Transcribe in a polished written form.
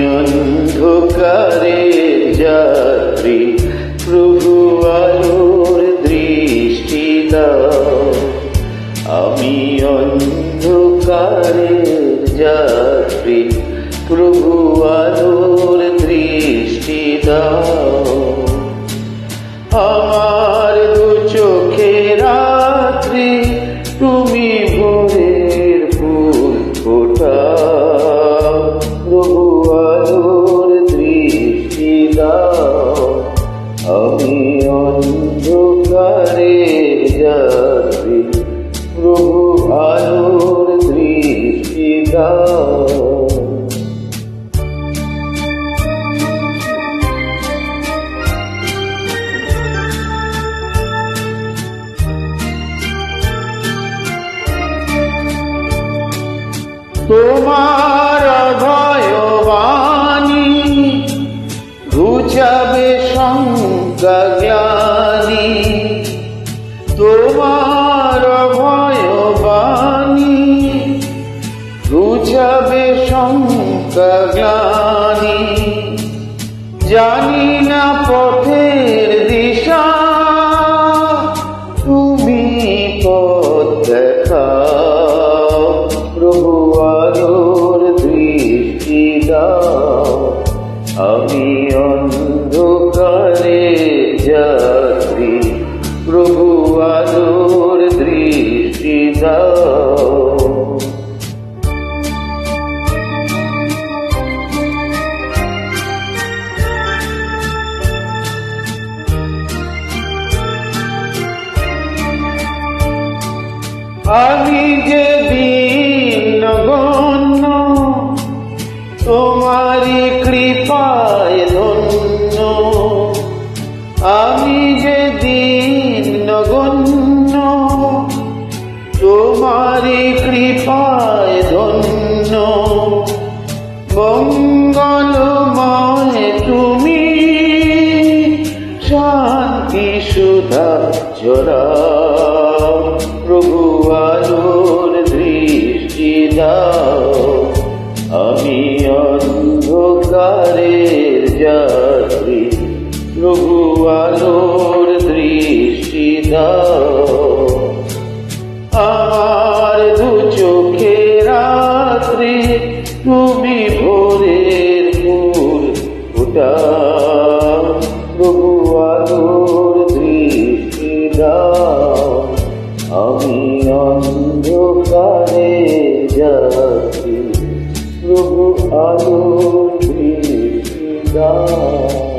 অন্ধকারের যাত্রী, প্রভু আলোর দৃষ্টি দাও। আমি অন্ধকারের যাত্রী, প্রভু আলোর দৃষ্টি দাও। আমার দু চোখে রাত্রি, তুমি ভোরের ফুল ফোটাও। প্রভু আলোর দৃষ্টি দাও। আমি অন্ধকারের যাত্রী, প্রভু আলোর দৃষ্টি দাও। তোমার ভয়বাণী ঘুচাবে শঙ্কা গ্লানি। তোমার ভয়বাণী ঘুচাবে শঙ্কা গ্লানি। জানি না পথের দিশা, তুমি পথ দেখাও। প্রভু আলোর দৃষ্টি দাও। আমি অন্ধকারের যাত্রী, প্রভু আলোর দৃষ্টি দাও। আমি যে দীনগণ্য, তোমারি কৃপায় ধন্য। আমি যে দীনগণ্য, তোমারি কৃপায় ধন্য। মঙ্গলময় তুমি, শান্তি সুধা ঝরাও। প্রভু আলোর দৃষ্টি দাও। আমি অন্ধকারের যাত্রী, প্রভু আলোর দৃষ্টি দাও। আমার দু চোখে রাত্রি, তুমি ভোরের ফুল ফোটাও। প্রভু আলোর দৃষ্টি দাও। আমি অন্ধকারের যাত্রী, প্রভু আলোর দৃষ্টি দাও।